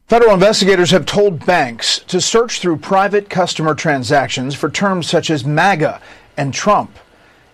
Federal investigators have told banks to search through private customer transactions for terms such as MAGA and Trump.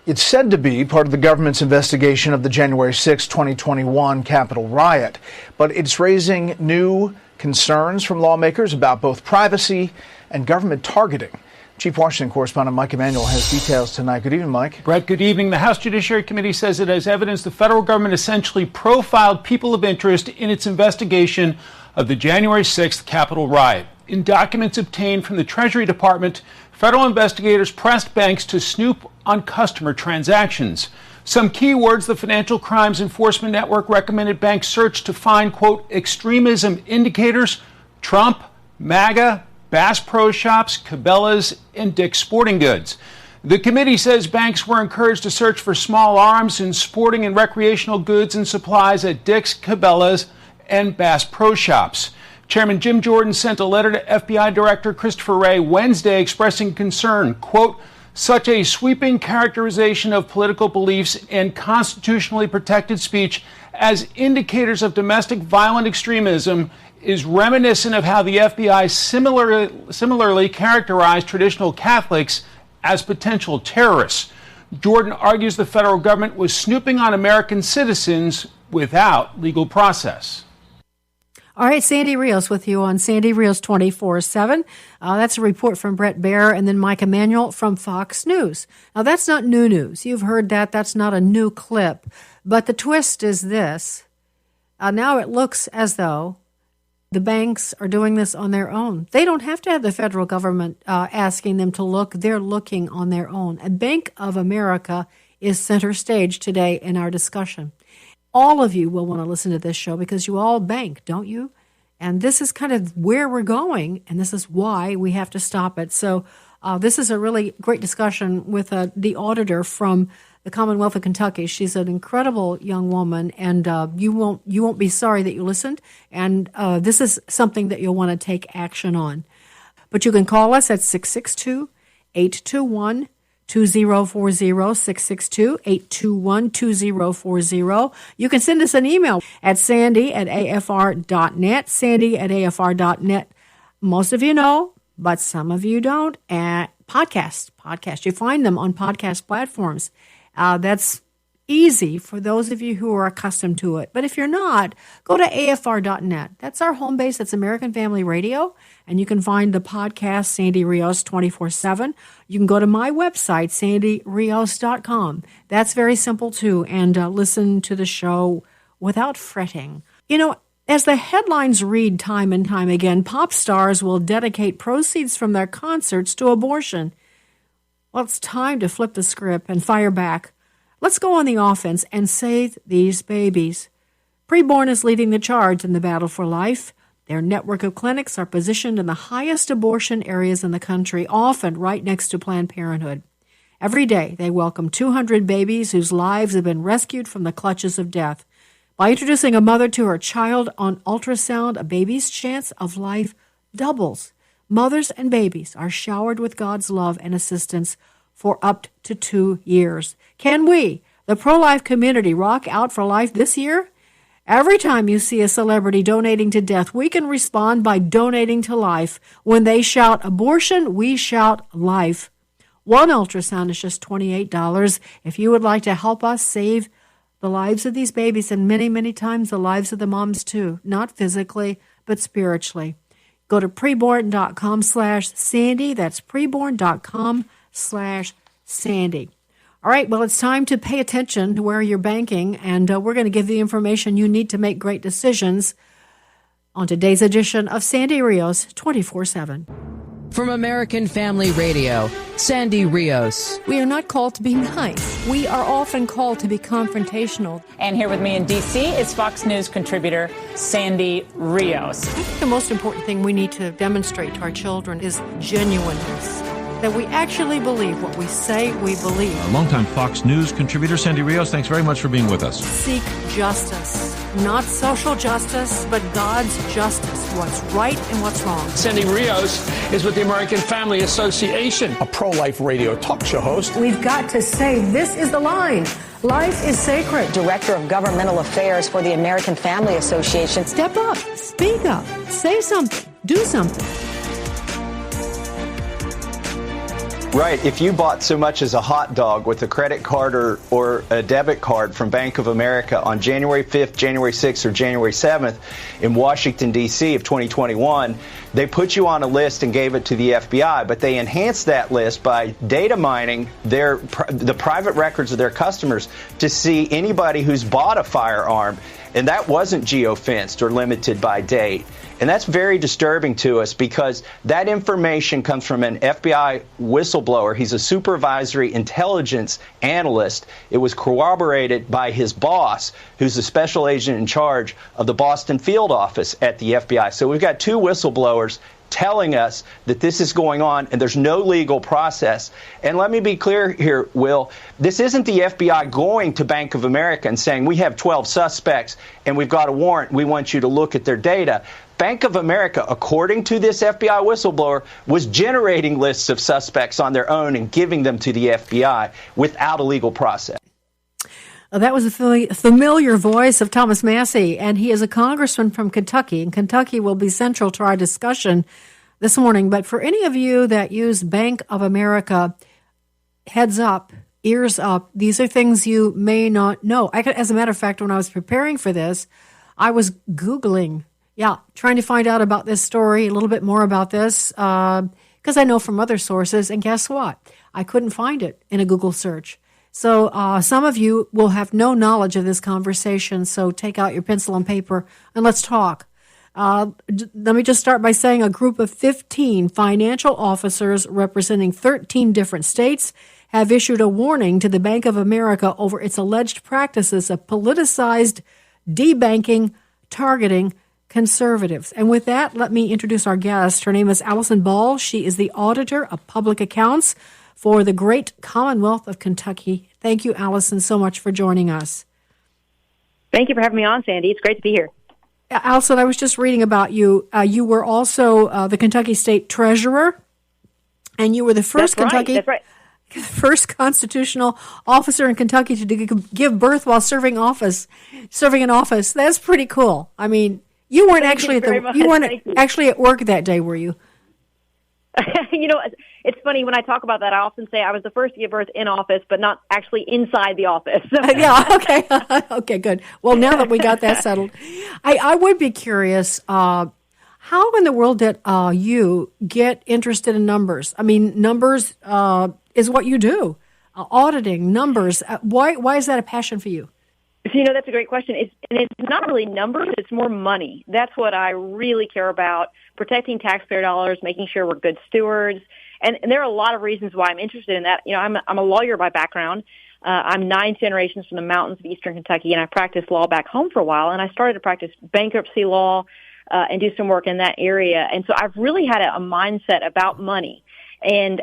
It's said to be part of the government's investigation of the January 6, 2021 Capitol riot, but it's raising new concerns from lawmakers about both privacy and government targeting. Chief Washington correspondent Mike Emanuel has details tonight. Good evening, Mike. Brett, good evening. The House Judiciary Committee says it has evidence the federal government essentially profiled people of interest in its investigation of the January 6th Capitol riot. In documents obtained from the Treasury Department, federal investigators pressed banks to snoop on customer transactions. Some keywords the Financial Crimes Enforcement Network recommended banks search to find, quote, extremism indicators, Trump, MAGA, Bass Pro Shops, Cabela's, and Dick's Sporting Goods. The committee says banks were encouraged to search for small arms and sporting and recreational goods and supplies at Dick's, Cabela's, and Bass Pro Shops. Chairman Jim Jordan sent a letter to FBI Director Christopher Wray Wednesday expressing concern, quote, such a sweeping characterization of political beliefs and constitutionally protected speech as indicators of domestic violent extremism is reminiscent of how the FBI similarly characterized traditional Catholics as potential terrorists. Jordan argues the federal government was snooping on American citizens without legal process. All right, Sandy Rios with you on Sandy Rios 24/7. That's a report from Brett Baer and then Mike Emanuel from Fox News. Now, that's not new news. You've heard that. That's not a new clip. But the twist is this. Now it looks as though the banks are doing this on their own. They don't have to have the federal government asking them to look. They're looking on their own. And Bank of America is center stage today in our discussion. All of you will want to listen to this show because you all bank, don't you? And this is kind of where we're going, and this is why we have to stop it. So this is a really great discussion with the auditor from the Commonwealth of Kentucky. She's an incredible young woman, and you won't be sorry that you listened. And this is something that you'll want to take action on. But you can call us at 662-821-2040, 662-821-2040. You can send us an email at sandy@afr.net, sandy@afr.net. Most of you know, but some of you don't. At podcast. You find them on podcast platforms. That's easy for those of you who are accustomed to it. But if you're not, go to afr.net. That's our home base. That's American Family Radio. And you can find the podcast, Sandy Rios 24/7. You can go to my website, sandyrios.com. That's very simple, too. And listen to the show without fretting. You know, as the headlines read time and time again, pop stars will dedicate proceeds from their concerts to abortion. Well, it's time to flip the script and fire back. Let's go on the offense and save these babies. Preborn is leading the charge in the battle for life. Their network of clinics are positioned in the highest abortion areas in the country, often right next to Planned Parenthood. Every day, they welcome 200 babies whose lives have been rescued from the clutches of death. By introducing a mother to her child on ultrasound, a baby's chance of life doubles. Mothers and babies are showered with God's love and assistance for up to 2 years. Can we, the pro-life community, rock out for life this year? Every time you see a celebrity donating to death, we can respond by donating to life. When they shout abortion, we shout life. One ultrasound is just $28. If you would like to help us save the lives of these babies and many, many times the lives of the moms too, not physically, but spiritually, go to preborn.com/Sandy. That's preborn.com/Sandy. All right, well, it's time to pay attention to where you're banking, and we're going to give the information you need to make great decisions on today's edition of Sandy Rios 24/7. From American Family Radio, Sandy Rios. We are not called to be nice. We are often called to be confrontational. And here with me in D.C. is Fox News contributor Sandy Rios. I think the most important thing we need to demonstrate to our children is genuineness. That we actually believe what we say we believe. Our longtime Fox News contributor, Sandy Rios, thanks very much for being with us. Seek justice. Not social justice, but God's justice. What's right and what's wrong. Sandy Rios is with the American Family Association, a pro-life radio talk show host. We've got to say this is the line Life is sacred. Director of Governmental Affairs for the American Family Association. Step up, speak up, say something, do something. Right. If you bought so much as a hot dog with a credit card or a debit card from Bank of America on January 5th, January 6th, or January 7th in Washington, D.C. of 2021, they put you on a list and gave it to the FBI. But they enhanced that list by data mining the private records of their customers to see anybody who's bought a firearm. And that wasn't geofenced or limited by date. And that's very disturbing to us because that information comes from an FBI whistleblower. He's a supervisory intelligence analyst. It was corroborated by his boss, who's the special agent in charge of the Boston field office at the FBI. So we've got two whistleblowers telling us that this is going on and there's no legal process. And let me be clear here, Will, this isn't the FBI going to Bank of America and saying, we have 12 suspects and we've got a warrant. We want you to look at their data. Bank of America, according to this FBI whistleblower, was generating lists of suspects on their own and giving them to the FBI without a legal process. That was a familiar voice of Thomas Massey, and he is a congressman from Kentucky, and Kentucky will be central to our discussion this morning. But for any of you that use Bank of America, heads up, ears up, these are things you may not know. As a matter of fact, when I was preparing for this, I was Googling, trying to find out about this story, a little bit more about this, because I know from other sources, and guess what? I couldn't find it in a Google search. So some of you will have no knowledge of this conversation, so take out your pencil and paper and let's talk. Let me just start by saying a group of 15 financial officers representing 13 different states have issued a warning to the Bank of America over its alleged practices of politicized debanking targeting conservatives. And with that, let me introduce our guest. Her name is Allison Ball. She is the Auditor of Public Accounts for the great Commonwealth of Kentucky. Thank you, Allison, so much for joining us. Thank you for having me on, Sandy. It's great to be here. Allison, I was just reading about you. You were also the Kentucky State Treasurer, and you were the first first constitutional officer in Kentucky to give birth while serving in office. That's pretty cool. I mean, you weren't actually at work that day, were you? You know, it's funny when I talk about that. I often say I was the first to give birth in office, but not actually inside the office. Yeah, okay. Okay, good. Well, now that we got that settled, I would be curious, how in the world did you get interested in numbers? I mean, numbers is what you do, auditing numbers. Why is that a passion for you? So, you know, that's a great question. It's not really numbers. It's more money. That's what I really care about, protecting taxpayer dollars, making sure we're good stewards. And there are a lot of reasons why I'm interested in that. You know, I'm a lawyer by background. I'm 9 generations from the mountains of eastern Kentucky, and I practiced law back home for a while. And I started to practice bankruptcy law and do some work in that area. And so I've really had a mindset about money. And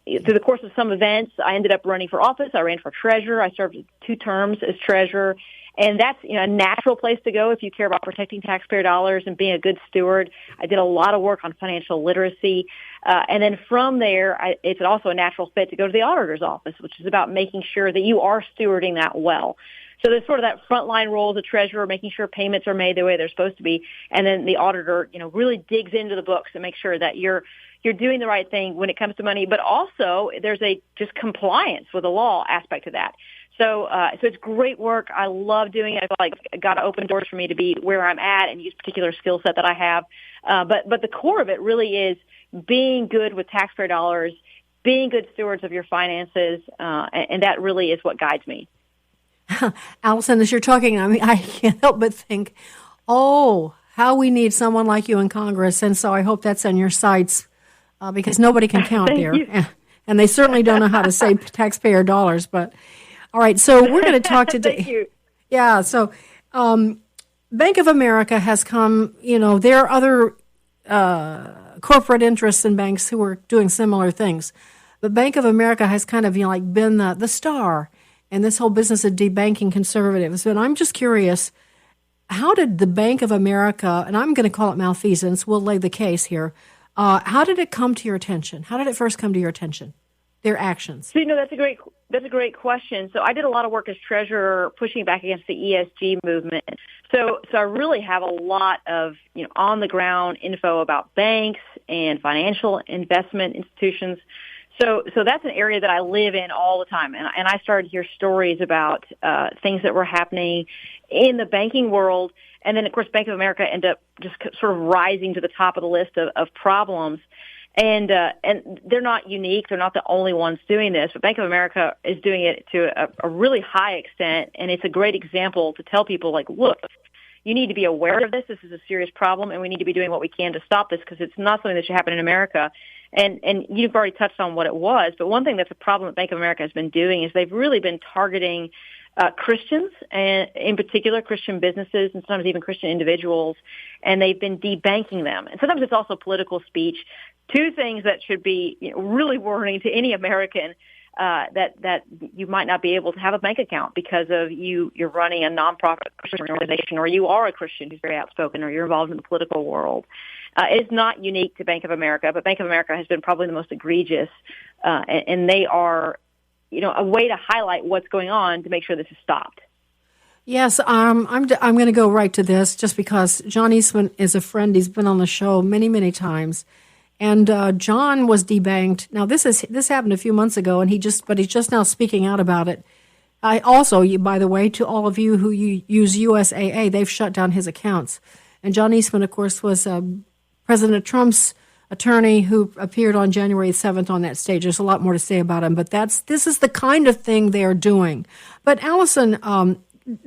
through the course of some events, I ended up running for office. I ran for treasurer. I served 2 terms as treasurer. And that's, you know, a natural place to go if you care about protecting taxpayer dollars and being a good steward. I did a lot of work on financial literacy. And then from there, it's also a natural fit to go to the auditor's office, which is about making sure that you are stewarding that well. So there's sort of that frontline role as a treasurer, making sure payments are made the way they're supposed to be. And then the auditor, you know, really digs into the books and makes sure that you're doing the right thing when it comes to money, but also there's a just compliance with the law aspect to that. So it's great work. I love doing it. I feel like it got to open doors for me to be where I'm at and use particular skill set that I have. But the core of it really is being good with taxpayer dollars, being good stewards of your finances, and that really is what guides me. Allison, as you're talking, I mean, I can't help but think, how we need someone like you in Congress. And so I hope that's on your sights. Because nobody can count there. And they certainly don't know how to save taxpayer dollars. But all right, so we're going to talk today. Thank you. Yeah, so Bank of America has come, you know, there are other corporate interests in banks who are doing similar things. But Bank of America has kind of, you know, like been the star in this whole business of debanking conservatives. And I'm just curious, how did the Bank of America, and I'm going to call it malfeasance, we'll lay the case here, how did it come to your attention? How did it first come to your attention? Their actions? So, you know, that's a That's a great question. So I did a lot of work as treasurer pushing back against the ESG movement. So I really have a lot of, on the ground info about banks and financial investment institutions. So that's an area that I live in all the time. And I started to hear stories about things that were happening in the banking world. And then, of course, Bank of America ended up just sort of rising to the top of the list of problems. And they're not unique. They're not the only ones doing this. But Bank of America is doing it to a really high extent. And it's a great example to tell people, like, look, you need to be aware of this. This is a serious problem, and we need to be doing what we can to stop this because it's not something that should happen in America. And you've already touched on what it was. But one thing that's a problem that Bank of America has been doing is they've really been targeting Christians, and in particular Christian businesses and sometimes even Christian individuals, and they've been debanking them. And sometimes it's also political speech. Two things that should be really warning to any American that you might not be able to have a bank account because of you're running a nonprofit Christian organization, or you are a Christian who's very outspoken, or you're involved in the political world. It's not unique to Bank of America, but Bank of America has been probably the most egregious, and they are a way to highlight what's going on to make sure this is stopped. Yes, I'm going to go right to this just because John Eastman is a friend. He's been on the show many, many times. And John was debanked. Now, this happened a few months ago, and he's just now speaking out about it. I also, by the way, to all of you who use USAA, they've shut down his accounts. And John Eastman, of course, was President Trump's attorney who appeared on January 7th on that stage. There's a lot more to say about him, but this is the kind of thing they're doing. But Allison,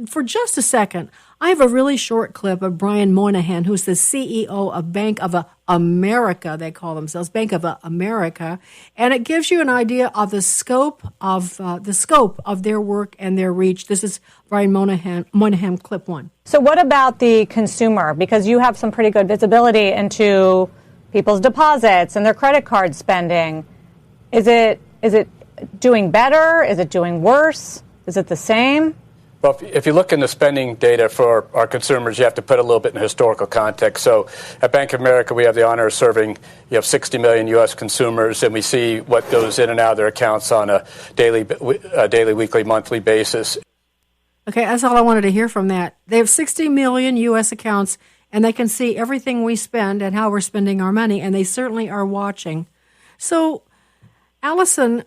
for just a second, I have a really short clip of Brian Moynihan, who's the CEO of Bank of Amerika. They call themselves Bank of America, and it gives you an idea of the scope of their work and their reach. This is Brian Moynihan, clip 1. So, what about the consumer? Because you have some pretty good visibility into people's deposits and their credit card spending. Is it doing better? Is it doing worse? Is it the same? Well, if you look in the spending data for our consumers, you have to put a little bit in historical context. So at Bank of America, we have the honor of serving 60 million U.S. consumers, and we see what goes in and out of their accounts on a daily, weekly, monthly basis. Okay, that's all I wanted to hear from that. They have 60 million U.S. accounts, and they can see everything we spend and how we're spending our money, and they certainly are watching. So, Allison,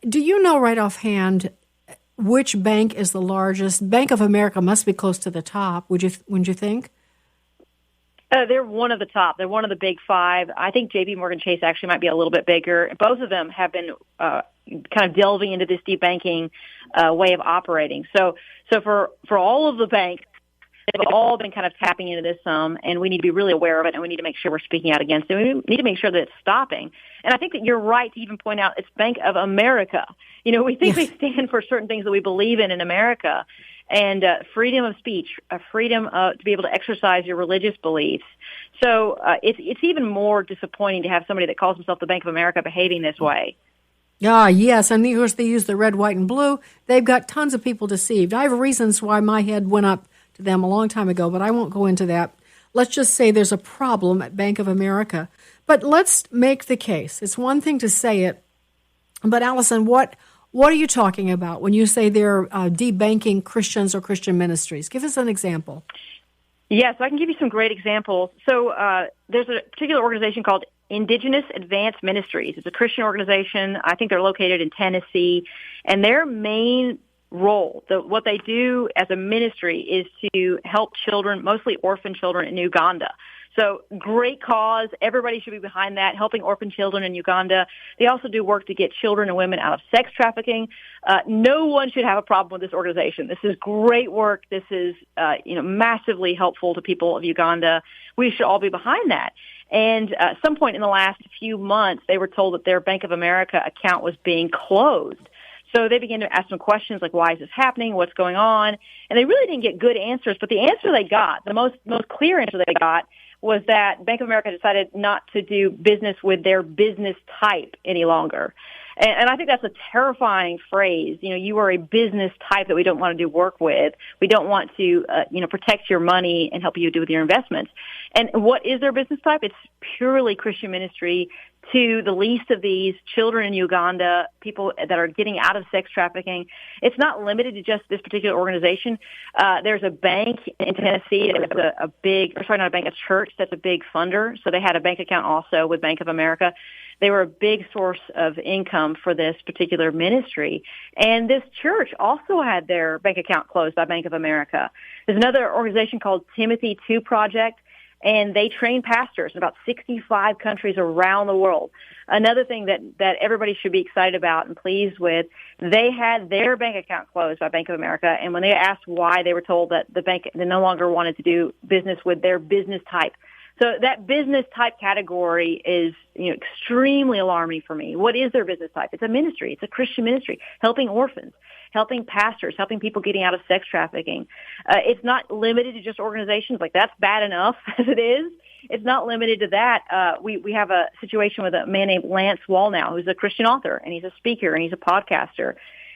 do you know right offhand which bank is the largest? Bank of America must be close to the top. Wouldn't you think? They're one of the top. They're one of the big five. I think J.P. Morgan Chase actually might be a little bit bigger. Both of them have been kind of delving into this debanking way of operating. So for all of the banks, they've all been kind of tapping into this and we need to be really aware of it, and we need to make sure we're speaking out against it. We need to make sure that it's stopping. And I think that you're right to even point out it's Bank of America. We think they stand for certain things that we believe in America, and freedom of speech, freedom to be able to exercise your religious beliefs. So it's even more disappointing to have somebody that calls himself the Bank of America behaving this way. Yes, and of course they use the red, white, and blue. They've got tons of people deceived. I have reasons why my head went up to them a long time ago, but I won't go into that. Let's just say there's a problem at Bank of America. But let's make the case. It's one thing to say it, but Allison, what are you talking about when you say they're debanking Christians or Christian ministries? Give us an example. Yes, I can give you some great examples. So there's a particular organization called Indigenous Advanced Ministries. It's a Christian organization. I think they're located in Tennessee, and their main role, what they do as a ministry, is to help children, mostly orphan children in Uganda. So great cause. Everybody should be behind that, helping orphan children in Uganda. They also do work to get children and women out of sex trafficking. No one should have a problem with this organization. This is great work. This is massively helpful to people of Uganda. We should all be behind that. And at some point in the last few months, they were told that their Bank of America account was being closed. So they began to ask some questions like, why is this happening? What's going on? And they really didn't get good answers. But the answer they got, the most clear answer they got, was that Bank of America decided not to do business with their business type any longer. And I think that's a terrifying phrase. You are a business type that we don't want to do work with. We don't want to, protect your money and help you do with your investments. And what is their business type? It's purely Christian ministry to the least of these, children in Uganda, people that are getting out of sex trafficking. It's not limited to just this particular organization. There's a bank in Tennessee that was a church that's a big funder. So they had a bank account also with Bank of America. They were a big source of income for this particular ministry. And this church also had their bank account closed by Bank of America. There's another organization called Timothy II Project, and they train pastors in about 65 countries around the world. Another thing that everybody should be excited about and pleased with, they had their bank account closed by Bank of America, and when they asked why, they were told that the bank they no longer wanted to do business with their business type. So that business type category is, extremely alarming for me. What is their business type? It's a ministry. It's a Christian ministry, helping orphans, helping pastors, helping people getting out of sex trafficking. It's not limited to just organizations. Like, that's bad enough as it is. It's not limited to that. We have a situation with a man named Lance Wallnau, who's a Christian author, and he's a speaker, and he's a podcaster.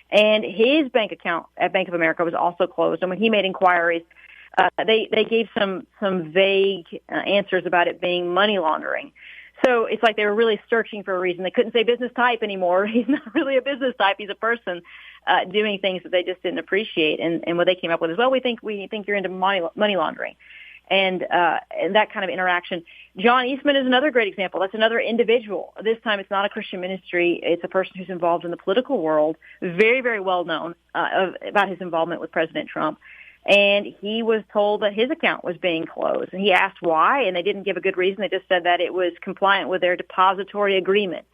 And his bank account at Bank of America was also closed. And when he made inquiries, they gave some vague answers about it being money laundering. So it's like they were really searching for a reason. They couldn't say business type anymore. He's not really a business type. He's a person doing things that they just didn't appreciate. And what they came up with is, well, we think you're into money laundering, and that kind of interaction. John Eastman is another great example. That's another individual. This time, it's not a Christian ministry. It's a person who's involved in the political world, very, very well known about his involvement with President Trump. And he was told that his account was being closed. And he asked why, and they didn't give a good reason. They just said that it was compliant with their depository agreement.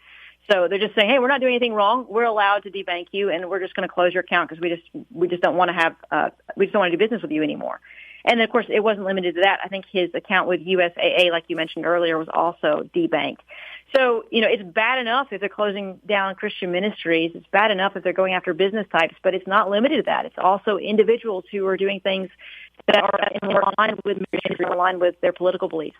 So they're just saying, hey, we're not doing anything wrong. We're allowed to debank you, and we're just going to close your account because we just don't want to do business with you anymore. And, of course, it wasn't limited to that. I think his account with USAA, like you mentioned earlier, was also debanked. So, it's bad enough if they're closing down Christian ministries. It's bad enough if they're going after business types, but it's not limited to that. It's also individuals who are doing things that are in line with their political beliefs.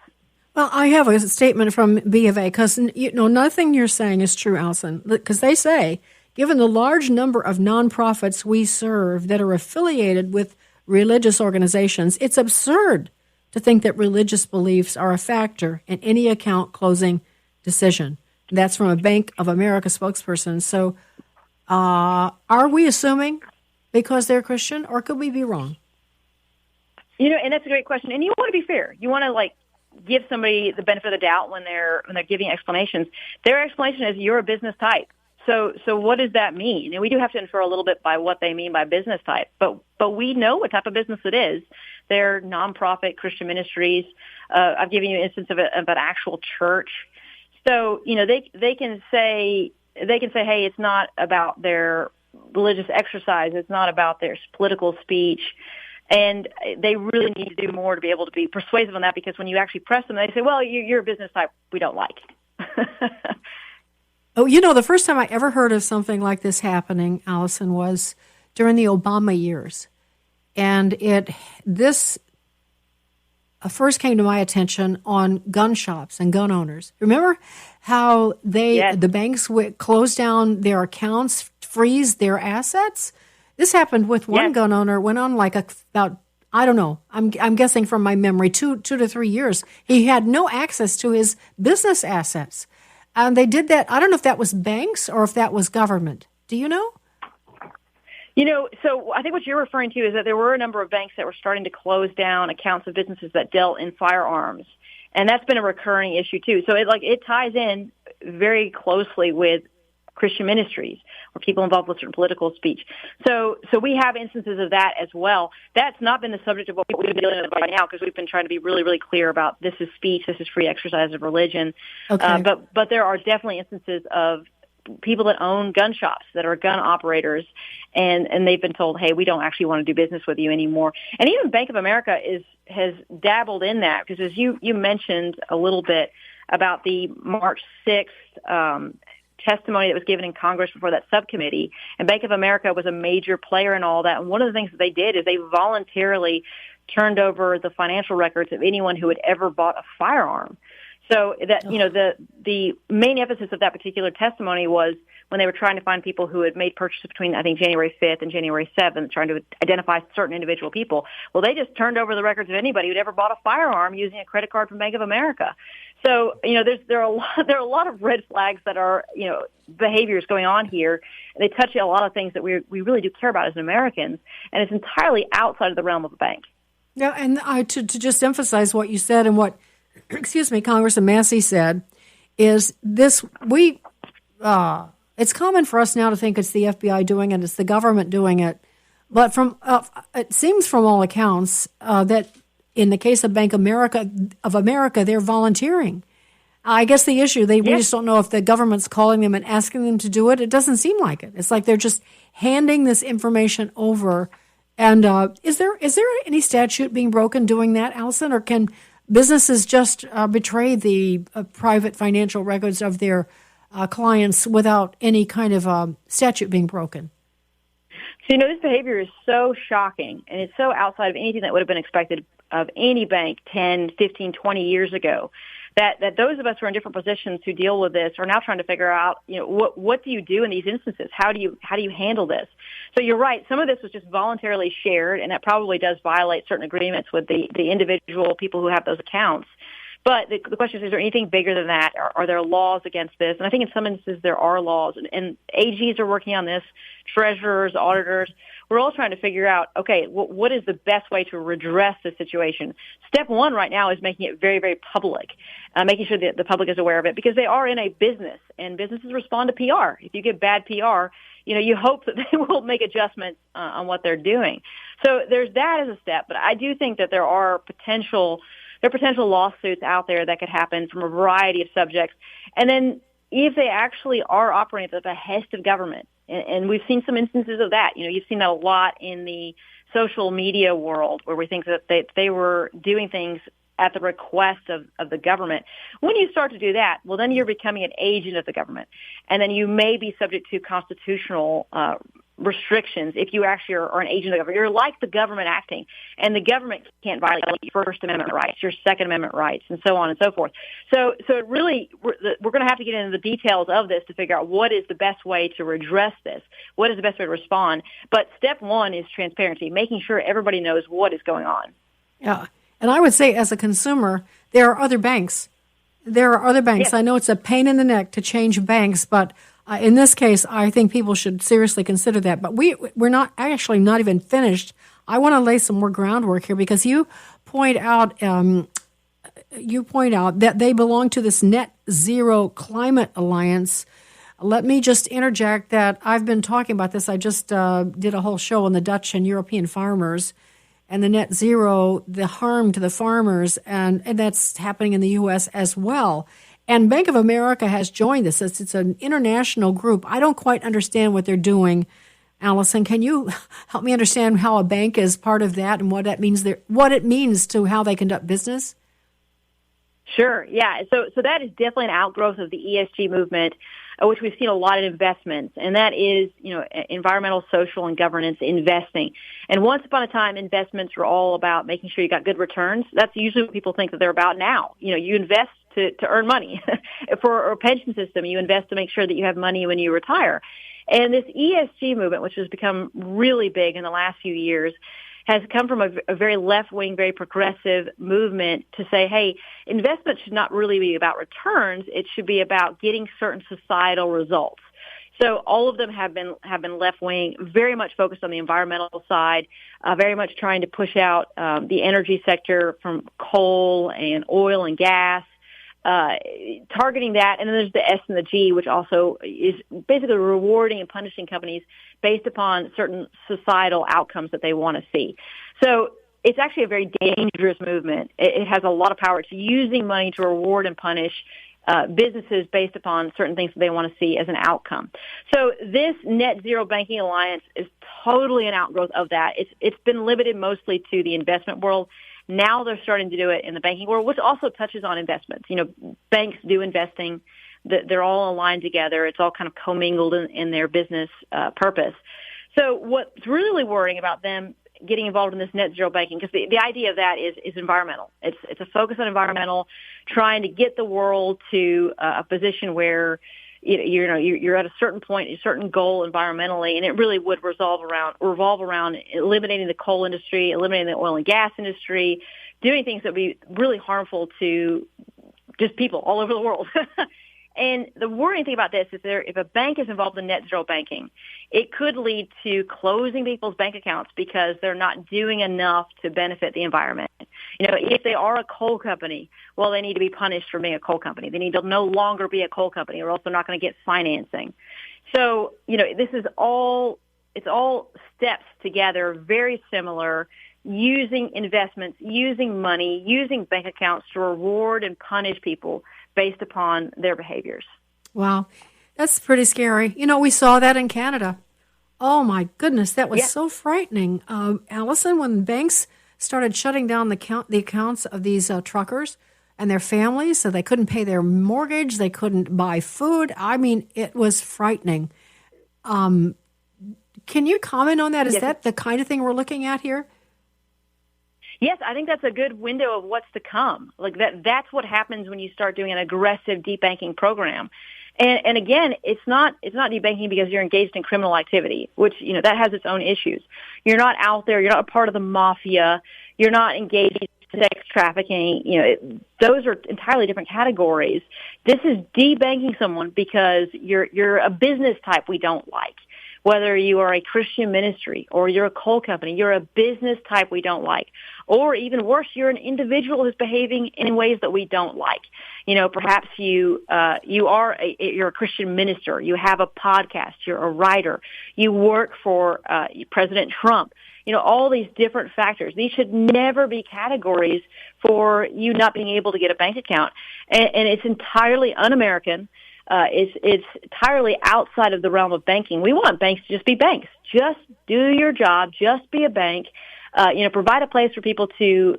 Well, I have a statement from B of A, because, nothing you're saying is true, Allison, because they say, given the large number of nonprofits we serve that are affiliated with religious organizations, it's absurd to think that religious beliefs are a factor in any account closing decision. That's from a Bank of America spokesperson. So are we assuming because they're Christian, or could we be wrong? And that's a great question. And you want to be fair. You want to give somebody the benefit of the doubt when they're giving explanations. Their explanation is you're a business type. So what does that mean? And we do have to infer a little bit by what they mean by business type. But we know what type of business it is. They're nonprofit Christian ministries. I've given you an instance of an actual church. So, they can say, hey, it's not about their religious exercise. It's not about their political speech. And they really need to do more to be able to be persuasive on that, because when you actually press them, they say, well, you're a business type we don't like. Oh, the first time I ever heard of something like this happening, Allison, was during the Obama years. And this first came to my attention on gun shops and gun owners. Remember how the banks closed down their accounts, freeze their assets? This happened with one gun owner, went on about, I don't know, I'm guessing from my memory, 2 to 3 years. He had no access to his business assets. And they did that. I don't know if that was banks or if that was government. Do you know? So I think what you're referring to is that there were a number of banks that were starting to close down accounts of businesses that dealt in firearms. And that's been a recurring issue, too. So it ties in very closely with Christian ministries or people involved with certain political speech. So we have instances of that as well. That's not been the subject of what we've been dealing with right now, because we've been trying to be really, really clear about this is speech, this is free exercise of religion. Okay. But there are definitely instances of people that own gun shops, that are gun operators, and they've been told, hey, we don't actually want to do business with you anymore. And even Bank of America has dabbled in that, because as you mentioned a little bit about the March 6th testimony that was given in Congress before that subcommittee, and Bank of America was a major player in all that. And one of the things that they did is they voluntarily turned over the financial records of anyone who had ever bought a firearm. So that, the main emphasis of that particular testimony was when they were trying to find people who had made purchases between, I think, January 5th and January 7th, trying to identify certain individual people. Well, they just turned over the records of anybody who'd ever bought a firearm using a credit card from Bank of America. So, there are a lot of red flags that are, behaviors going on here. And they touch a lot of things that we really do care about as Americans, and it's entirely outside of the realm of a bank. Yeah, and to just emphasize what you said and what, Congressman Massey said, is this, it's common for us now to think it's the FBI doing it, it's the government doing it. But it seems from all accounts that in the case of Bank of America, they're volunteering. I guess the issue, we just don't know if the government's calling them and asking them to do it. It doesn't seem like it. It's like they're just handing this information over. And is there any statute being broken doing that, Allison? Or can businesses just betray the private financial records of their clients without any kind of statute being broken? So, this behavior is so shocking, and it's so outside of anything that would have been expected of any bank 10, 15, 20 years ago, that those of us who are in different positions who deal with this are now trying to figure out, what do you do in these instances? How do you handle this? So you're right. Some of this was just voluntarily shared, and that probably does violate certain agreements with the individual people who have those accounts. But the question is there anything bigger than that? Are there laws against this? And I think in some instances there are laws, and AGs are working on this, treasurers, auditors. We're all trying to figure out, okay, what is the best way to redress the situation? Step one right now is making it very, very public, making sure that the public is aware of it, because they are in a business, and businesses respond to PR. If you get bad PR, you hope that they will make adjustments on what they're doing. So there's that as a step, but I do think that there are potential lawsuits out there that could happen from a variety of subjects. And then if they actually are operating at the behest of government, and we've seen some instances of that, you've seen that a lot in the social media world where we think that they were doing things at the request of the government. When you start to do that, well, then you're becoming an agent of the government. And then you may be subject to constitutional restrictions if you actually are an agent of the government. You're like the government acting, and the government can't violate your First Amendment rights, your Second Amendment rights, and so on and so forth. So it really, we're going to have to get into the details of this to figure out what is the best way to redress this, what is the best way to respond. But step one is transparency, making sure everybody knows what is going on. Yeah, and I would say as a consumer, there are other banks. Yes. I know it's a pain in the neck to change banks, but in this case, I think people should seriously consider that. But we're not even finished. I want to lay some more groundwork here because you point out that they belong to this Net Zero Climate Alliance. Let me just interject that I've been talking about this. I just did a whole show on the Dutch and European farmers and the net zero, the harm to the farmers, and that's happening in the U.S. as well. And Bank of America has joined this. It's an international group. I don't quite understand what they're doing. Allison, can you help me understand how a bank is part of that and what it means to how they conduct business? Sure. Yeah. So that is definitely an outgrowth of the ESG movement, which we've seen a lot of investments, and that is, environmental, social, and governance investing. And once upon a time, investments were all about making sure you got good returns. That's usually what people think that they're about now. You invest to earn money. For a pension system, you invest to make sure that you have money when you retire. And this ESG movement, which has become really big in the last few years, has come from a very left-wing, very progressive movement to say, hey, investment should not really be about returns. It should be about getting certain societal results. So all of them have been left-wing, very much focused on the environmental side, very much trying to push out the energy sector from coal and oil and gas, targeting that. And then there's the S and the G, which also is basically rewarding and punishing companies based upon certain societal outcomes that they want to see. So it's actually a very dangerous movement. It has a lot of power. It's using money to reward and punish businesses based upon certain things that they want to see as an outcome. So this Net Zero Banking Alliance is totally an outgrowth of that. It's been limited mostly to the investment world. Now they're starting to do it in the banking world, which also touches on investments. Banks do investing. They're all aligned together. It's all kind of commingled in their business purpose. So what's really worrying about them getting involved in this net zero banking, because the idea of that is environmental. It's a focus on environmental, trying to get the world to a position where you're at a certain point, a certain goal environmentally, and it really would revolve around eliminating the coal industry, eliminating the oil and gas industry, doing things that would be really harmful to just people all over the world. And the worrying thing about this is if a bank is involved in net zero banking, it could lead to closing people's bank accounts because they're not doing enough to benefit the environment. If they are a coal company, well, they need to be punished for being a coal company. They need to no longer be a coal company, or else they're not going to get financing. So, this is it's all steps together, very similar, using investments, using money, using bank accounts to reward and punish people based upon their behaviors. Wow. That's pretty scary. We saw that in Canada. Oh, my goodness. That was so frightening. Allison, when banks started shutting down the accounts of these truckers and their families, so they couldn't pay their mortgage, they couldn't buy food. I mean, it was frightening. Can you comment on that? Is that the kind of thing we're looking at here? Yes, I think that's a good window of what's to come. That's what happens when you start doing an aggressive debanking program. And again, it's not debanking because you're engaged in criminal activity, which, that has its own issues. You're not out there. You're not a part of the mafia. You're not engaged in sex trafficking. Those are entirely different categories. This is debanking someone because you're a business type we don't like. Whether you are a Christian ministry or you're a coal company, you're a business type we don't like. Or even worse, you're an individual who's behaving in ways that we don't like. Perhaps you're a Christian minister. You have a podcast. You're a writer. You work for President Trump. All these different factors. These should never be categories for you not being able to get a bank account. And it's entirely un-American. It's entirely outside of the realm of banking. We want banks to just be banks. Just do your job. Just be a bank. Provide a place for people to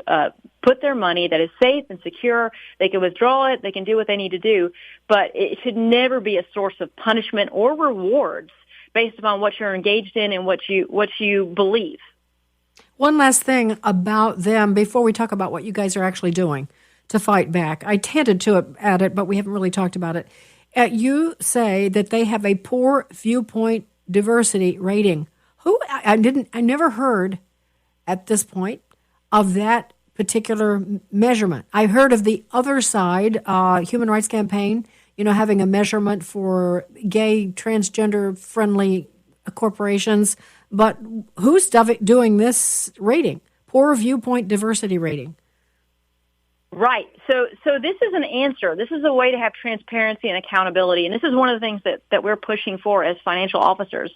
put their money that is safe and secure. They can withdraw it. They can do what they need to do. But it should never be a source of punishment or rewards based upon what you're engaged in and what you believe. One last thing about them before we talk about what you guys are actually doing to fight back. I tended to at it, but we haven't really talked about it. You say that they have a poor viewpoint diversity rating. I never heard at this point of that particular measurement. I heard of the other side, Human Rights Campaign, having a measurement for gay, transgender friendly corporations. But who's doing this rating? Poor viewpoint diversity rating. Right. So this is an answer. This is a way to have transparency and accountability. And this is one of the things that we're pushing for as financial officers,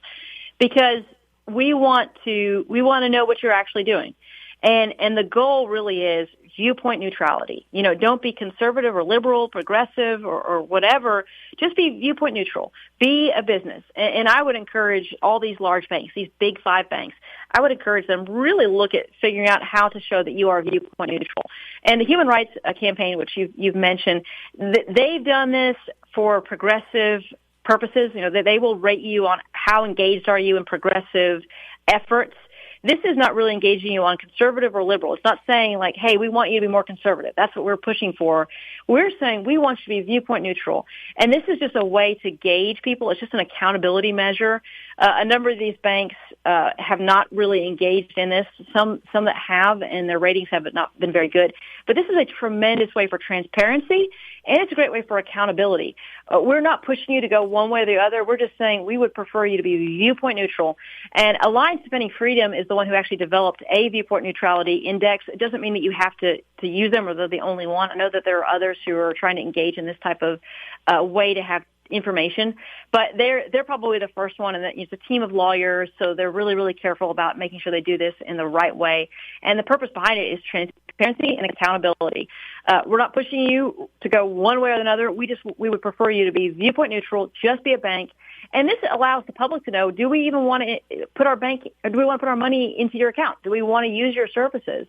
because we want to know what you're actually doing. And the goal really is viewpoint neutrality. Don't be conservative or liberal, progressive or whatever. Just be viewpoint neutral. Be a business. And I would encourage all these large banks, these big 5 banks, I would encourage them really look at figuring out how to show that you are viewpoint neutral. And the Human Rights Campaign, which you've mentioned, they've done this for progressive purposes. They will rate you on how engaged are you in progressive efforts. This is not really engaging you on conservative or liberal. It's not saying like, hey, we want you to be more conservative. That's what we're pushing for. We're saying we want you to be viewpoint neutral. And this is just a way to gauge people. It's just an accountability measure. A number of these banks have not really engaged in this. Some that have, and their ratings have not been very good. But this is a tremendous way for transparency, and it's a great way for accountability. We're not pushing you to go one way or the other. We're just saying we would prefer you to be viewpoint neutral. And Alliance Defending Freedom is the one who actually developed a viewpoint neutrality index. It doesn't mean that you have to use them or they're the only one. I know that there are others who are trying to engage in this type of way to have information, but they're probably the first one, and it's a team of lawyers, so they're really, really careful about making sure they do this in the right way. And the purpose behind it is transparency and accountability. We're not pushing you to go one way or another. We would prefer you to be viewpoint neutral, just be a bank. And this allows the public to know, do we even want to put our money into your account? Do we want to use your services?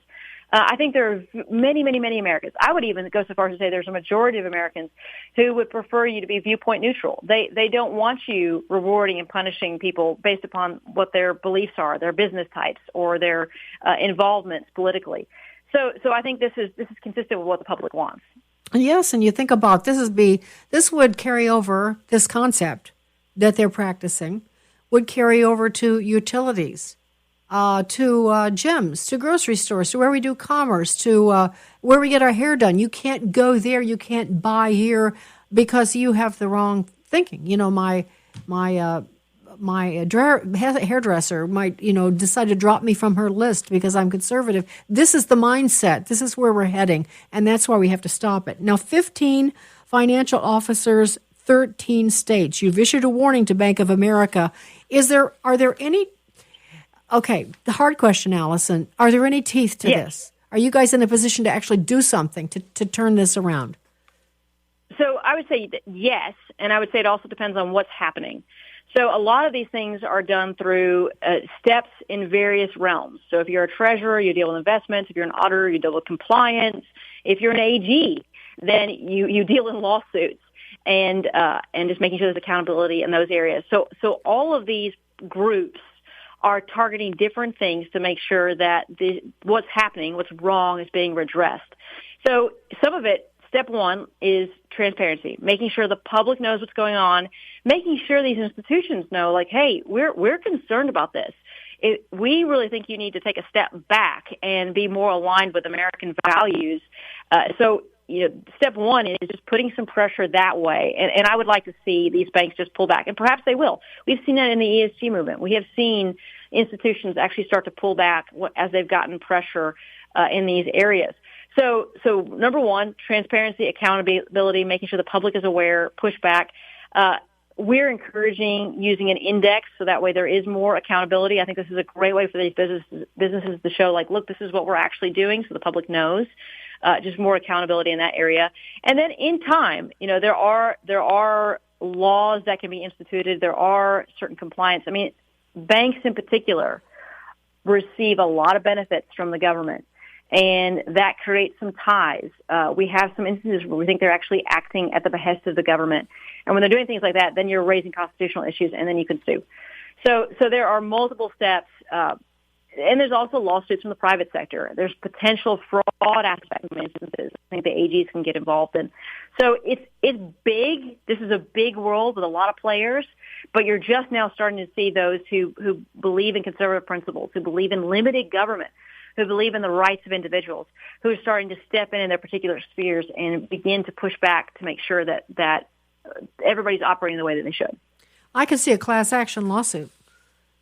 I think there are many, many, many Americans. I would even go so far as to say there's a majority of Americans who would prefer you to be viewpoint neutral. They don't want you rewarding and punishing people based upon what their beliefs are, their business types, or their involvements politically. So I think this is consistent with what the public wants. Yes, and you think about this would carry over, this concept that they're practicing would carry over to utilities. to gyms, to grocery stores, to where we do commerce, to where we get our hair done. You can't go there. You can't buy here because you have the wrong thinking. You know, my hairdresser might, decide to drop me from her list because I'm conservative. This is the mindset. This is where we're heading, and that's why we have to stop it. Now, 15 financial officers, 13 states. You've issued a warning to Bank of America. Are there any? Okay, the hard question, Allison. Are there any teeth to this? Are you guys in a position to actually do something to turn this around? So I would say yes, and I would say it also depends on what's happening. So a lot of these things are done through steps in various realms. So if you're a treasurer, you deal with investments. If you're an auditor, you deal with compliance. If you're an AG, then you deal in lawsuits and just making sure there's accountability in those areas. So all of these groups are targeting different things to make sure that what's happening, what's wrong, is being redressed. So some of it, step one, is transparency, making sure the public knows what's going on, making sure these institutions know, like, hey, we're concerned about this. We really think you need to take a step back and be more aligned with American values. So step one is just putting some pressure that way. And I would like to see these banks just pull back, and perhaps they will. We've seen that in the ESG movement. We have seen institutions actually start to pull back as they've gotten pressure in these areas. So number one, transparency, accountability, making sure the public is aware, push back. We're encouraging using an index so that way there is more accountability. I think this is a great way for these businesses to show, like, look, this is what we're actually doing, so the public knows. Just more accountability in that area. And then in time, there are laws that can be instituted. There are certain compliance. I mean, banks in particular receive a lot of benefits from the government, and that creates some ties. We have some instances where we think they're actually acting at the behest of the government. And when they're doing things like that, then you're raising constitutional issues, and then you can sue. So there are multiple steps. And there's also lawsuits from the private sector. There's potential fraud aspects of instances I think the AGs can get involved in. So it's big. This is a big world with a lot of players, but you're just now starting to see those who believe in conservative principles, who believe in limited government, who believe in the rights of individuals, who are starting to step in their particular spheres and begin to push back to make sure that everybody's operating the way that they should. I could see a class action lawsuit.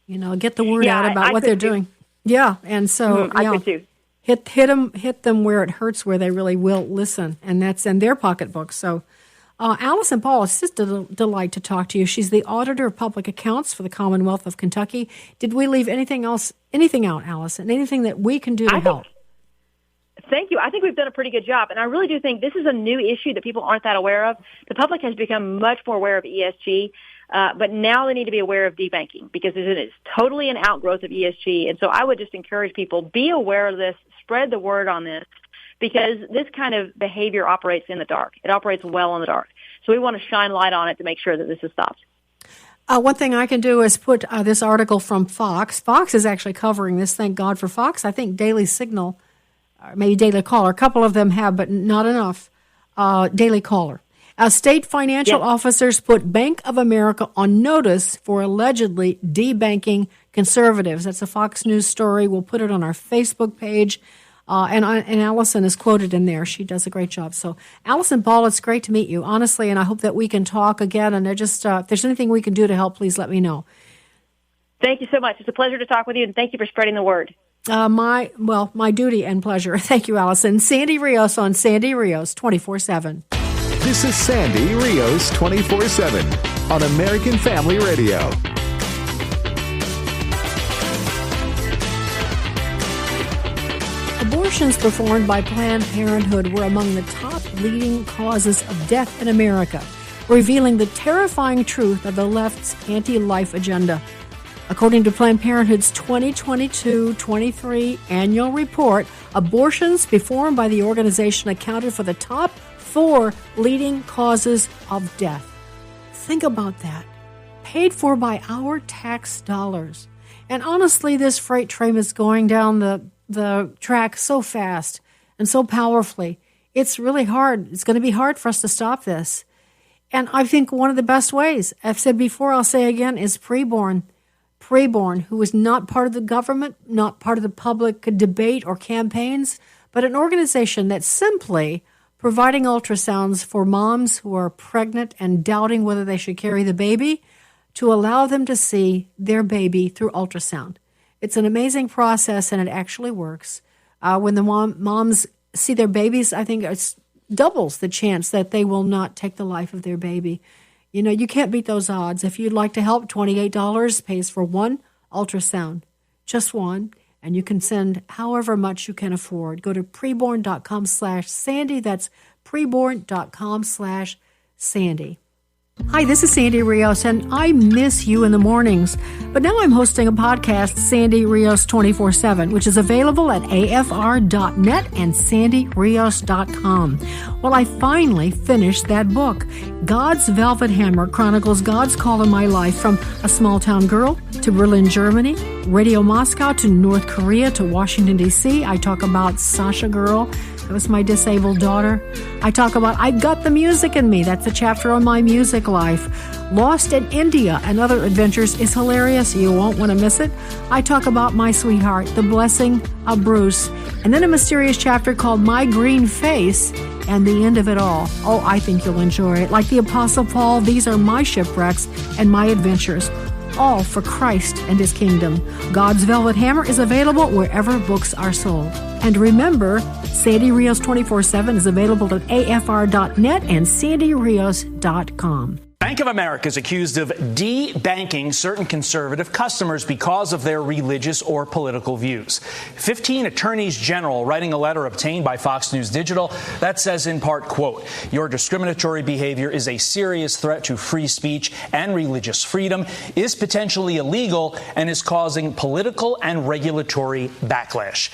Get the word out about what they're doing. Yeah, and so I could too. Hit them where it hurts, where they really will listen, and that's in their pocketbook. So, Allison Paul, it's just a delight to talk to you. She's the Auditor of Public Accounts for the Commonwealth of Kentucky. Did we leave anything out, Allison? Anything that we can do to help? Thank you. I think we've done a pretty good job, and I really do think this is a new issue that people aren't that aware of. The public has become much more aware of ESG. But now they need to be aware of debanking because it's totally an outgrowth of ESG. And so I would just encourage people, be aware of this, spread the word on this, because this kind of behavior operates in the dark. It operates well in the dark. So we want to shine light on it to make sure that this is stopped. One thing I can do is put this article from Fox. Fox is actually covering this. Thank God for Fox. I think Daily Signal, or maybe Daily Caller, a couple of them have, but not enough. Daily Caller. State financial officers put Bank of America on notice for allegedly debanking conservatives. That's a Fox News story. We'll put it on our Facebook page. And Allison is quoted in there. She does a great job. So, Allison Ball, it's great to meet you, honestly, and I hope that we can talk again. And if there's anything we can do to help, please let me know. Thank you so much. It's a pleasure to talk with you, and thank you for spreading the word. My duty and pleasure. Thank you, Allison. Sandy Rios on Sandy Rios 24/7. This is Sandy Rios 24/7 on American Family Radio. Abortions performed by Planned Parenthood were among the top leading causes of death in America, revealing the terrifying truth of the left's anti-life agenda. According to Planned Parenthood's 2022-23 annual report, abortions performed by the organization accounted for the top 4 leading causes of death. Think about that. Paid for by our tax dollars. And honestly, this freight train is going down the track so fast and so powerfully. It's really hard. It's going to be hard for us to stop this. And I think one of the best ways, I've said before, I'll say again, is preborn. Preborn, who is not part of the government, not part of the public debate or campaigns, but an organization that's simply providing ultrasounds for moms who are pregnant and doubting whether they should carry the baby, to allow them to see their baby through ultrasound. It's an amazing process, and it actually works. When the moms see their babies, I think it doubles the chance that they will not take the life of their baby. You know, you can't beat those odds. If you'd like to help, $28 pays for one ultrasound, just one, and you can send however much you can afford. Go to preborn.com/Sandy. That's preborn.com/Sandy. Hi, this is Sandy Rios, and I miss you in the mornings. But now I'm hosting a podcast, Sandy Rios 24/7, which is available at afr.net and sandyrios.com. Well, I finally finished that book. God's Velvet Hammer chronicles God's call in my life, from a small-town girl to Berlin, Germany, Radio Moscow to North Korea to Washington, D.C. I talk about Sasha Girl. That was my disabled daughter. I talk about I Got the Music in Me. That's a chapter on my music life. Lost in India and Other Adventures is hilarious. You won't want to miss it. I talk about my sweetheart, The Blessing of Bruce. And then a mysterious chapter called My Green Face and the End of It All. Oh, I think you'll enjoy it. Like the Apostle Paul, these are my shipwrecks and my adventures, all for Christ and His kingdom. God's Velvet Hammer is available wherever books are sold. And remember, Sandy Rios 24/7 is available at afr.net and sandyrios.com. Bank of America is accused of de-banking certain conservative customers because of their religious or political views. 15 attorneys general writing a letter obtained by Fox News Digital that says in part, quote, "Your discriminatory behavior is a serious threat to free speech and religious freedom, is potentially illegal, and is causing political and regulatory backlash."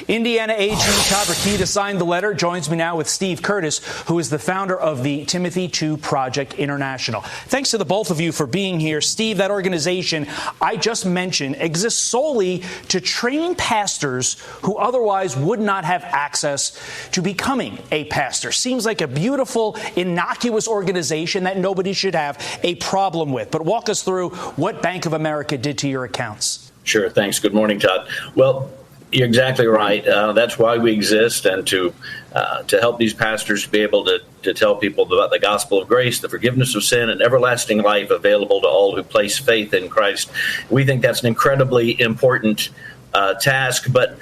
Indiana AG Todd Rokita signed the letter. Joins me now with Steve Curtis, who is the founder of the Timothy II Project International. Thanks to the both of you for being here. Steve, that organization I just mentioned exists solely to train pastors who otherwise would not have access to becoming a pastor. Seems like a beautiful, innocuous organization that nobody should have a problem with. But walk us through what Bank of America did to your accounts. Sure. Thanks. Good morning, Todd. Well, you're exactly right. That's why we exist, and to help these pastors be able to tell people about the gospel of grace, the forgiveness of sin, and everlasting life available to all who place faith in Christ. We think that's an incredibly important task, but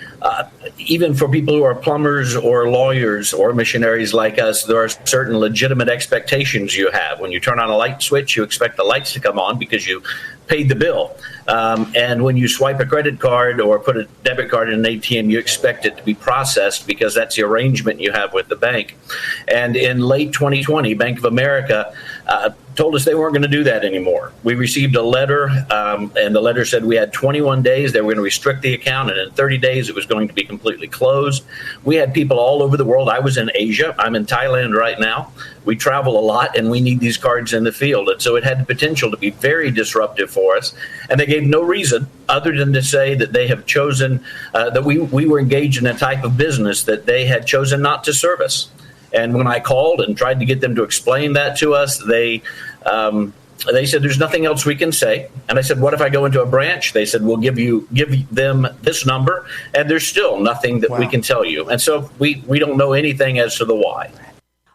even for people who are plumbers or lawyers or missionaries like us, there are certain legitimate expectations you have. When you turn on a light switch, you expect the lights to come on because you paid the bill. And when you swipe a credit card or put a debit card in an ATM, you expect it to be processed because that's the arrangement you have with the bank. And in late 2020, Bank of America told us they weren't going to do that anymore. We received a letter, and the letter said we had 21 days. They were going to restrict the account, and in 30 days it was going to be completely closed. We had people all over the world. I was in Asia. I'm in Thailand right now. We travel a lot, and we need these cards in the field. And so it had the potential to be very disruptive for us. And they gave no reason other than to say that they have chosen, that we were engaged in a type of business that they had chosen not to service. And when I called and tried to get them to explain that to us, they said, there's nothing else we can say. And I said, what if I go into a branch? They said, we'll give them this number, and there's still nothing that we can tell you. And so we don't know anything as to the why.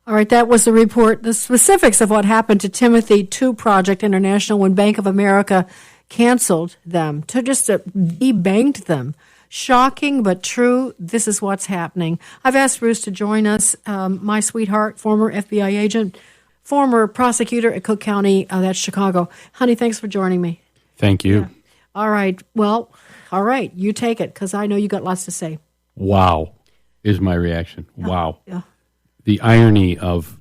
All right, that was the report, the specifics of what happened to Timothy II Project International when Bank of America canceled them, debanked them. Shocking but true. This is what's happening. I've asked Bruce to join us, my sweetheart, former FBI agent, former prosecutor at Cook County, that's Chicago. Honey, thanks for joining me. Thank you. Yeah. All right. Well, all right. You take it, because I know you got lots to say. Wow is my reaction. Yeah. Wow. Yeah. The irony of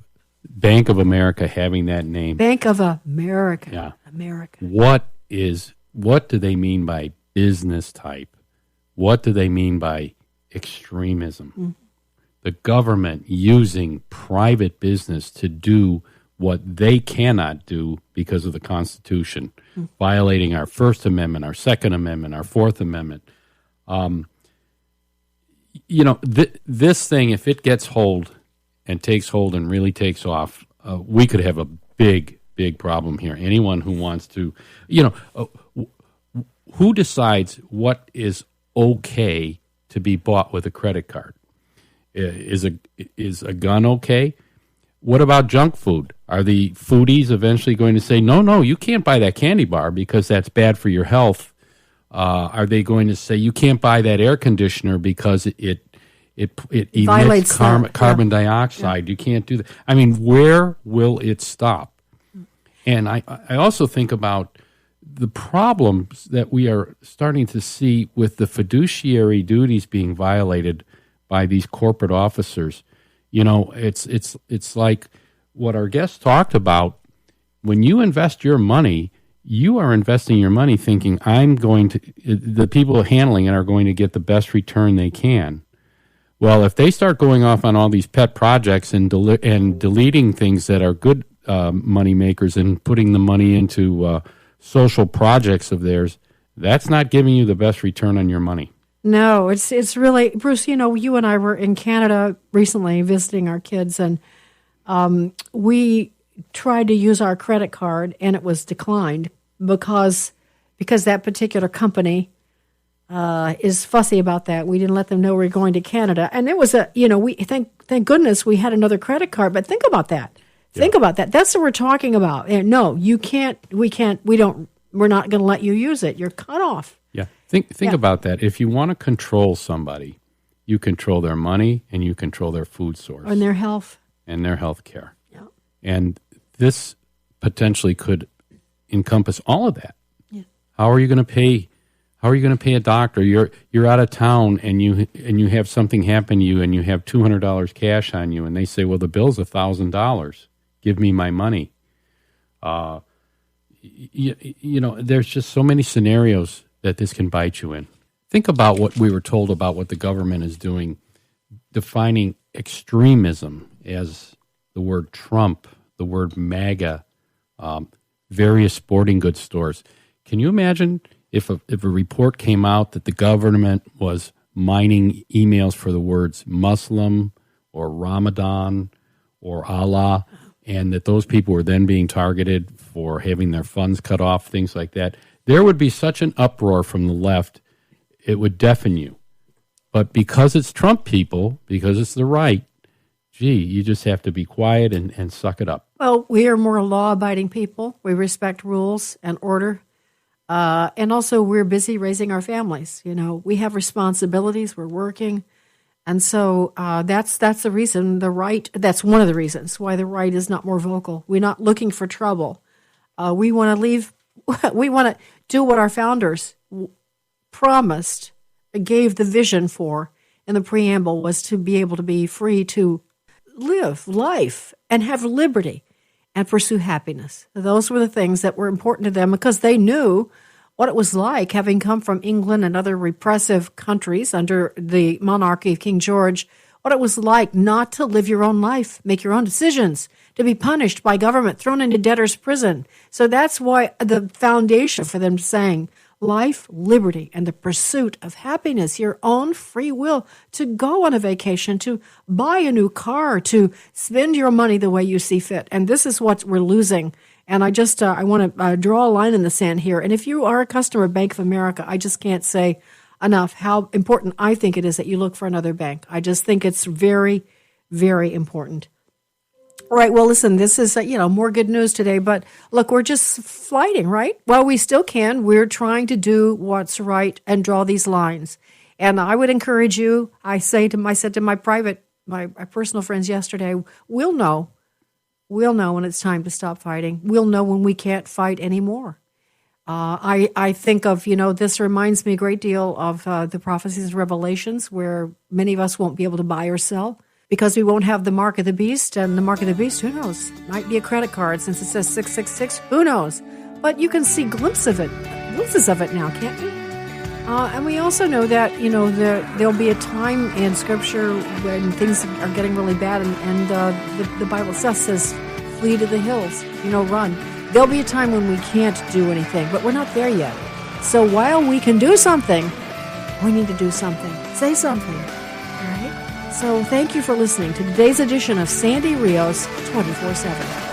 Bank of America having that name. Bank of America. Yeah. America. What do they mean by business type? What do they mean by extremism? Mm. The government using private business to do what they cannot do because of the Constitution, violating our First Amendment, our Second Amendment, our Fourth Amendment. This thing, if it gets hold and takes hold and really takes off, we could have a big, big problem here. Anyone who wants to, who decides what is okay to be bought with a credit card? Is a gun okay? What about junk food? Are the foodies eventually going to say, no, you can't buy that candy bar because that's bad for your health? Are they going to say you can't buy that air conditioner because it emits carbon dioxide? You can't do that. I mean, where will it stop? And I also think about the problems that we are starting to see with the fiduciary duties being violated by these corporate officers. You know, it's like what our guest talked about. When you invest your money, you are investing your money thinking the people handling it are going to get the best return they can. Well, if they start going off on all these pet projects and deleting things that are good money makers and putting the money into social projects of theirs, that's not giving you the best return on your money. No, it's really, Bruce, you know, you and I were in Canada recently visiting our kids, and we tried to use our credit card, and it was declined because that particular company is fussy about that. We didn't let them know we were going to Canada. And it was thank goodness we had another credit card, but think about that. Think about that. That's what we're talking about. And no, you can't, we're not going to let you use it. You're cut off. Yeah. Think about that. If you want to control somebody, you control their money and you control their food source. And their health. And their health care. Yeah. And this potentially could encompass all of that. Yeah. How are you going to pay a doctor? You're out of town and you have something happen to you and you have $200 cash on you and they say, well, the bill's $1,000. Give me my money. You know, there's just so many scenarios that this can bite you in. Think about what we were told about what the government is doing, defining extremism as the word Trump, the word MAGA, various sporting goods stores. Can you imagine if a report came out that the government was mining emails for the words Muslim or Ramadan or Allah, and that those people were then being targeted for having their funds cut off, things like that? There would be such an uproar from the left, it would deafen you. But because it's Trump people, because it's the right, you just have to be quiet and suck it up. Well, we are more law-abiding people. We respect rules and order. And also, we're busy raising our families. You know, we have responsibilities. We're working. And so that's the reason that's one of the reasons why the right is not more vocal. We're not looking for trouble. We want to do what our founders promised, gave the vision for in the preamble, was to be able to be free to live life and have liberty and pursue happiness. Those were the things that were important to them because they knew what it was like, having come from England and other repressive countries under the monarchy of King George, what it was like not to live your own life, make your own decisions, to be punished by government, thrown into debtor's prison. So that's why the foundation for them saying life, liberty, and the pursuit of happiness, your own free will, to go on a vacation, to buy a new car, to spend your money the way you see fit. And this is what we're losing. And I want to draw a line in the sand here. And if you are a customer of Bank of America, I just can't say enough how important I think it is that you look for another bank. I just think it's very, very important. All right, well, listen, this is, more good news today. But look, we're just fighting, right? Well, we still can. We're trying to do what's right and draw these lines. And I would encourage you, I said to my personal friends yesterday, we'll know when it's time to stop fighting. We'll know when we can't fight anymore. I think of, this reminds me a great deal of the prophecies and Revelations, where many of us won't be able to buy or sell because we won't have the mark of the beast. And the mark of the beast, who knows? Might be a credit card since it says 666. Who knows? But you can see glimpses of it now, can't you? And we also know that, there'll be a time in Scripture when things are getting really bad, and the Bible itself says, flee to the hills, run. There'll be a time when we can't do anything, but we're not there yet. So while we can do something, we need to do something. Say something, all right? So thank you for listening to today's edition of Sandy Rios 24/7.